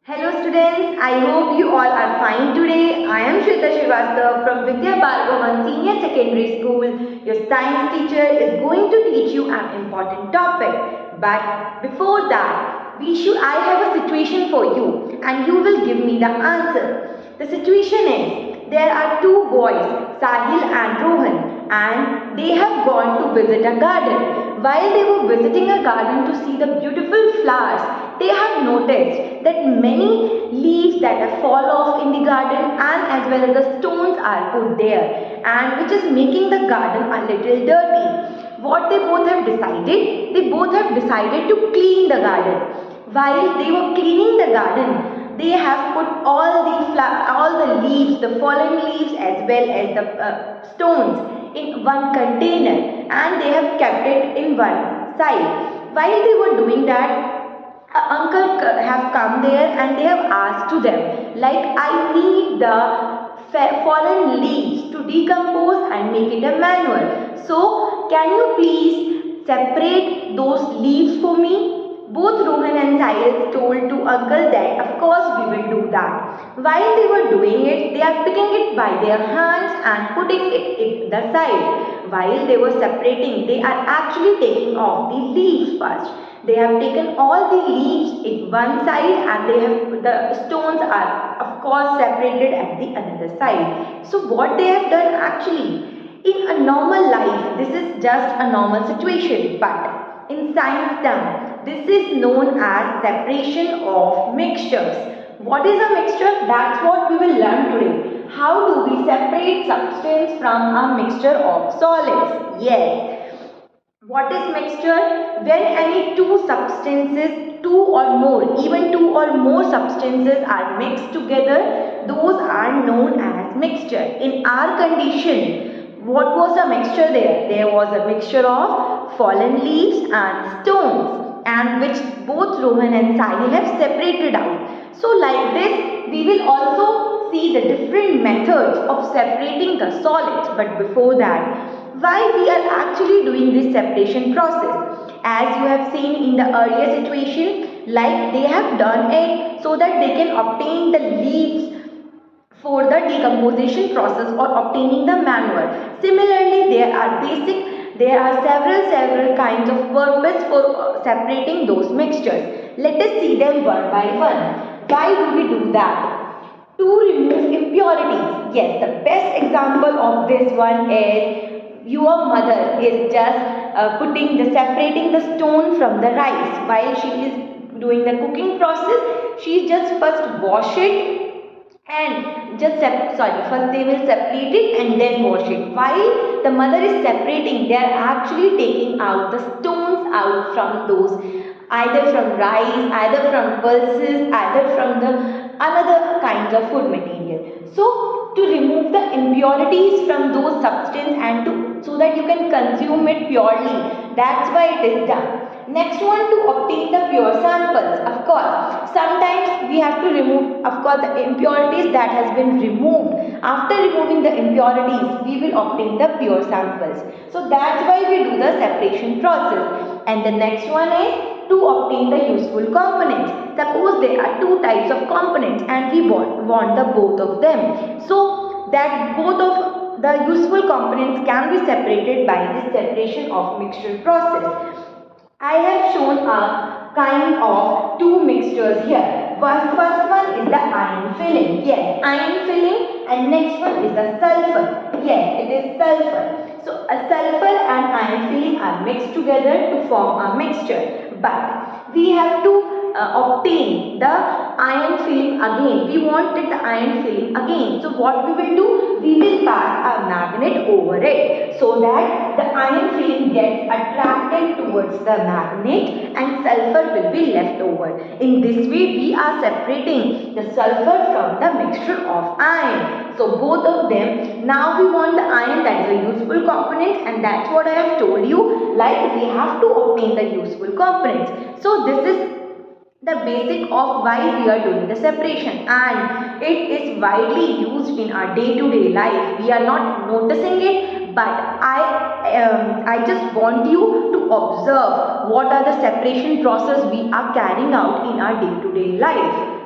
Hello students, I hope you all are fine today. I am Shweta Srivastava from Vidya Bhargavan Senior Secondary School. Your science teacher is going to teach you an important topic. But before that, I have a situation for you and you will give me the answer. The situation is, there are two boys, Sahil and Rohan, and they have gone to visit a garden. While they were visiting a garden to see the beautiful flowers, they have noticed that many leaves that have fall off in the garden and as well as the stones are put there, and which is making the garden a little dirty. What they both have decided? They both have decided to clean the garden. While they were cleaning the garden, they have put all the leaves, the fallen leaves as well as the stones in one container, and they have kept it in one side. While they were doing that, uncle have come there and they have asked to them, like, I need the fallen leaves to decompose and make it a manure. So can you please separate those leaves for me? Both Rohan and Cyrus told to uncle that of course we will do that. While they were doing it, they are picking it by their hands and putting it in the side. While they were separating, they are actually taking off the leaves first. They have taken all the leaves in one side and the stones are of course separated at the another side. So what they have done actually, in a normal life, this is just a normal situation, but in science term, this is known as separation of mixtures. What is a mixture? That's what we will learn today. How do we separate substance from a mixture of solids? Yes. What is mixture? When any two substances, even two or more substances are mixed together, those are known as mixture. In our condition, what was a mixture there? There was a mixture of fallen leaves and stones, and which both Rohan and Sahil have separated out. So like this, we will also see the different methods of separating the solids. But before that, why we are actually doing this separation process? As you have seen in the earlier situation, like they have done it so that they can obtain the leaves for the decomposition process or obtaining the manure. Similarly, there are several kinds of purpose for separating those mixtures. Let us see them one by one. Why do we do that? To remove impurities. Yes, the best example of this one is your mother is just separating the stone from the rice. While she is doing the cooking process, she just first wash it and first they will separate it and then wash it. While the mother is separating, they are actually taking out the stones out from those, either from rice, either from pulses, either from the another kinds of food material. So to remove the impurities from those substance and so that you can consume it purely, that's why it is done. Next one, to obtain the pure samples. Of course, sometimes we have to remove, of course, the impurities that has been removed. After removing the impurities, we will obtain the pure samples. So that's why we do the separation process. And the next one is to obtain the useful components. Suppose there are two types of components and we want the both of them. So that both of the useful components can be separated by this separation of mixture process. I have shown a kind of two mixtures here. First one is the iron filling. Yes, iron filling, and next one is the sulfur. Yes, it is sulfur. So a sulfur and iron filling are mixed together to form a mixture. But we have to obtain the iron filling again. We wanted the iron filling again. So what we will do? We will pass a magnet over it so that the iron filling gets attracted towards the magnet and sulfur will be left over. In this way, we are separating the sulfur from the mixture of iron. So both of them, now we want the iron, that is a useful component, and that's what I have told you, like we have to obtain the useful components. So this is the basic of why we are doing the separation, and it is widely used in our day-to-day life. We are not noticing it, but I just want you to observe what are the separation process we are carrying out in our day-to-day life.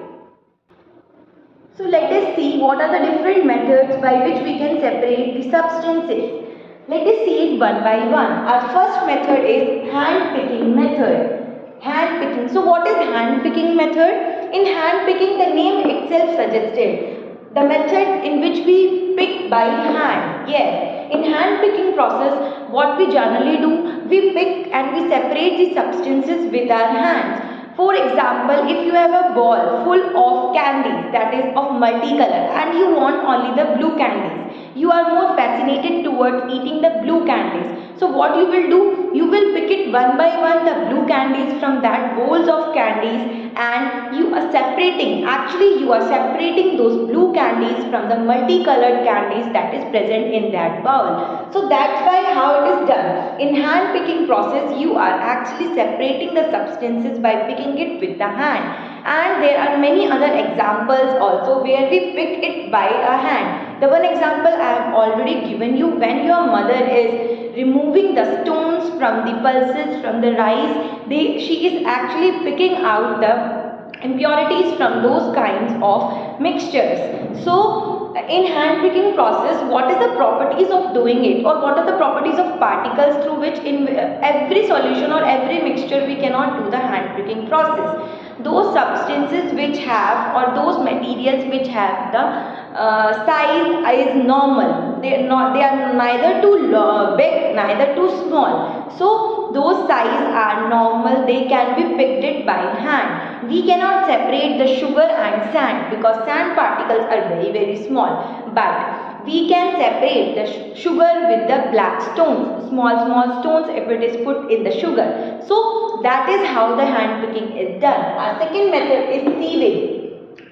So let us see what are the different methods by which we can separate the substances. Let us see it one by one. Our first method is hand picking method. Hand picking. So what is hand picking method? In hand picking, the name itself suggested. The method in which we pick by hand. Yes. In hand picking process, what we generally do, we pick and we separate the substances with our hands. For example, if you have a ball full of candies, that is of multicolor, and you want only the blue candies, you are more fascinated towards eating the blue candies. So what you will do, you will pick it one by one the blue candies from that bowls of candies, and you are separating, actually you are separating those blue candies from the multicolored candies that is present in that bowl. So that's why how it is done. In hand picking process, you are actually separating the substances by picking it with the hand. And there are many other examples also where we pick it by a hand. The one example I have already given you, when your mother is removing the stones from the pulses from the rice, she is actually picking out the impurities from those kinds of mixtures. So in hand picking process, what is the properties of doing it, or what are the properties of particles through which in every solution or every mixture we cannot do the hand picking process. Those substances which have, or those materials which have the size is normal, they are neither too big neither too small, so those size are normal, they can be picked it by hand. We cannot separate the sugar and sand because sand particles are very small, but we can separate the sugar with the black stones, small stones, if it is put in the sugar. So that is how the hand picking is done. Our second method is sieving.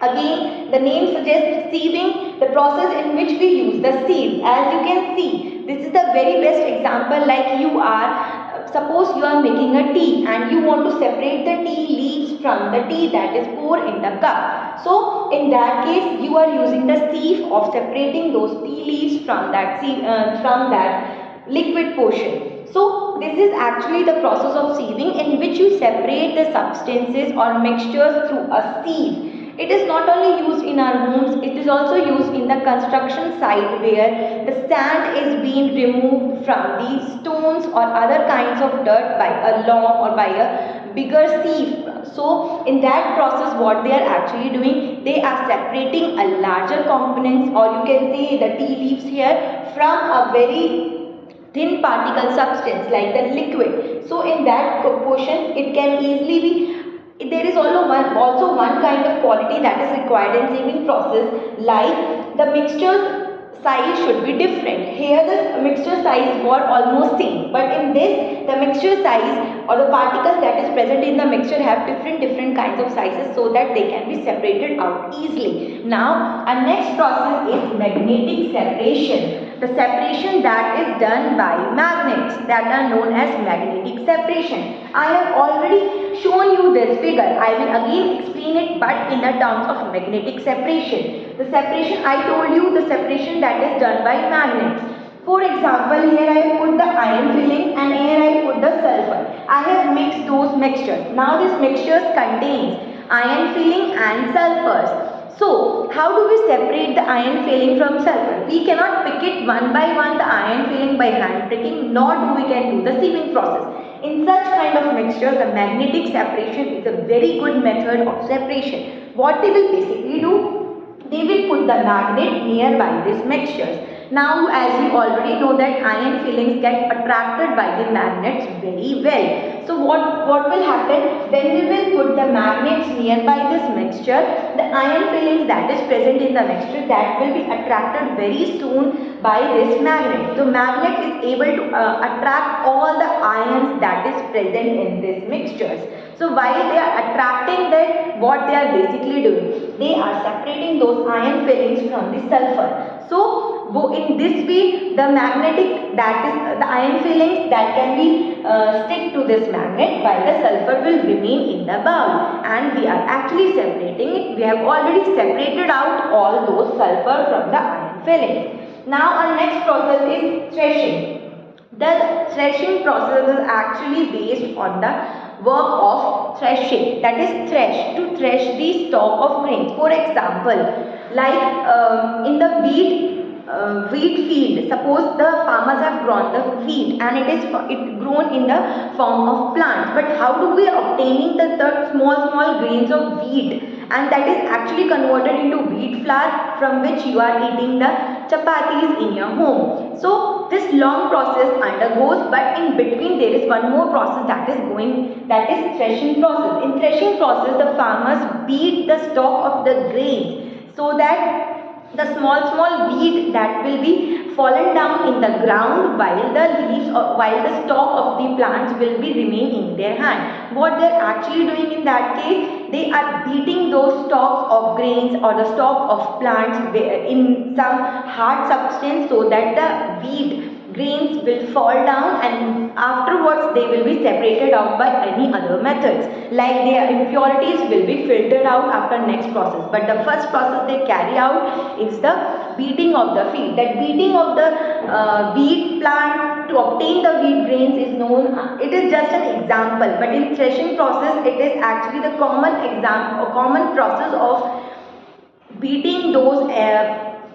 Again, the name suggests sieving, the process in which we use the sieve. As you can see, this is the very best example, like you are, suppose you are making a tea and you want to separate the tea leaves from the tea that is poured in the cup. So, in that case, you are using the sieve of separating those tea leaves from that liquid portion. So, this is actually the process of sieving in which you separate the substances or mixtures through a sieve. It is not only used in our homes, it is also used in the construction site where the sand is being removed from the stones or other kinds of dirt by a long or by a bigger sieve. So in that process, what they are actually doing, they are separating a larger components, or you can say the tea leaves here, from a very thin particle substance like the liquid. So in that portion, it can easily be, there is also one kind of quality that is required in sieving process, like the mixture's size should be different. Here the mixture size were almost same, but in this the mixture size or the particles that is present in the mixture have different kinds of sizes, so that they can be separated out easily. Now our next process is magnetic separation. The separation that is done by magnets, that are known as magnetic separation. I have already shown you this figure. I will again explain it, but in the terms of magnetic separation. The separation, I told you, the separation that is done by magnets. For example, here I have put the iron filling and here I put the sulfur. I have mixed those mixtures. Now this mixtures contains iron filling and sulfurs. So, how do we separate the iron filling from sulfur? We cannot pick it one by one, the iron filling, by hand picking, nor do we can do the sieving process. In such kind of mixtures, the magnetic separation is a very good method of separation. What they will basically do, they will put the magnet nearby these mixtures. Now, as you already know that iron fillings get attracted by the magnets very well. So, what will happen when we will put the magnets nearby this mixture? The iron fillings that is present in the mixture, that will be attracted very soon by this magnet. So, magnet is able to attract all the ions that is present in these mixtures. So, while they are attracting that, what they are basically doing? They are separating those iron fillings from the sulfur. So, in this way, the magnetic, that is the iron fillings that can be stick to this magnet, while the sulfur will remain in the bowl. And we are actually separating it. We have already separated out all those sulfur from the iron fillings. Now, our next process is threshing. The threshing process is actually based on the work of threshing, that is to thresh the stalk of grains. For example, Like in the wheat field, suppose the farmers have grown the wheat and it grown in the form of plants, but how do we obtaining the small grains of wheat, and that is actually converted into wheat flour from which you are eating the chapatis in your home. So this long process undergoes, but in between there is one more process that is threshing process. In threshing process, the farmers beat the stalk of the grains so that the small wheat that will be fallen down in the ground, while the leaves or while the stalk of the plants will be remain in their hand. What they are actually doing in that case, they are beating those stalks of grains or the stalk of plants in some hard substance so that the wheat grains will fall down, and afterwards they will be separated out by any other methods, like their impurities will be filtered out after next process. But the first process they carry out is the beating of the wheat. That beating of the wheat plant to obtain the wheat grains is known, it is just an example, but in threshing process it is actually the common process of beating those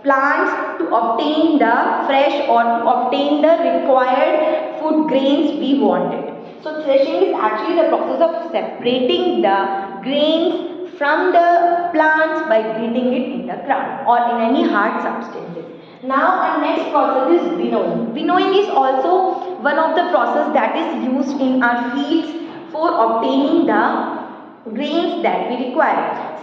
plants to obtain the fresh or to obtain the required food grains we wanted. So threshing is actually the process of separating the grains from the plants by beating it in the ground or in any hard substances. Now our next process is winnowing. Winnowing is also one of the process that is used in our fields for obtaining the grains that we require.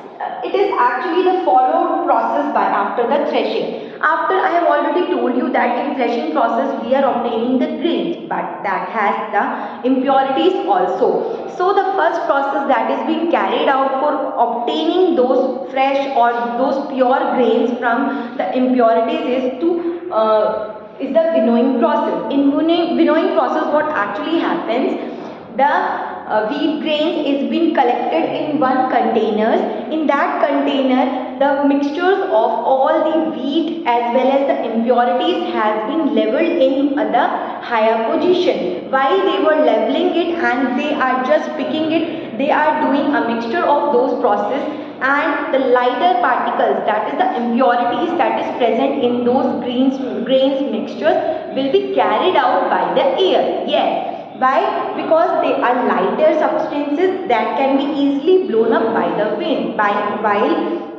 It is actually the followed process by after the threshing. After I have already told you that in threshing process we are obtaining the grains, but that has the impurities also. So the first process that is being carried out for obtaining those fresh or those pure grains from the impurities is the winnowing process. In winnowing process, what actually happens, the wheat grains is being collected in one containers. In that container, the mixtures of all the wheat as well as the impurities has been leveled in the higher position. While they were leveling it and they are just picking it, they are doing a mixture of those process, and the lighter particles, that is the impurities that is present in those grains mixtures, will be carried out by the air. Yes. Why? Because they are lighter substances that can be easily blown up by the wind, while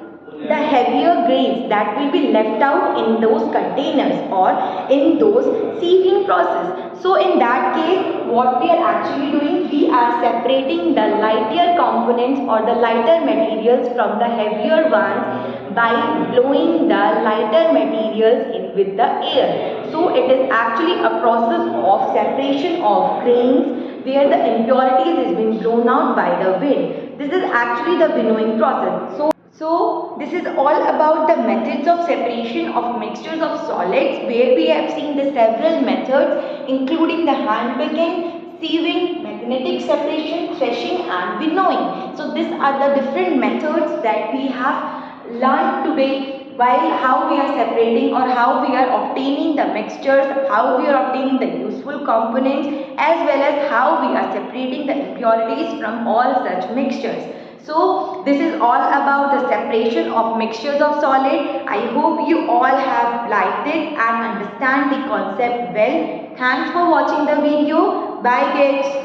the heavier grains that will be left out in those containers or in those sieving process. So in that case, what we are actually doing, we are separating the lighter components or the lighter materials from the heavier ones by blowing the lighter materials in with the air. So it is actually a process of separation of grains where the impurities is being blown out by the wind. This is actually the winnowing process. So this is all about the methods of separation of mixtures of solids, where we have seen the several methods including the hand picking, sieving, magnetic separation, threshing and winnowing. So these are the different methods that we have learned today, while how we are separating or how we are obtaining the mixtures, how we are obtaining the useful components, as well as how we are separating the impurities from all such mixtures. So this is all about the separation of mixtures of solid. I hope you all have liked it and understand the concept well. Thanks for watching the video. Bye kids.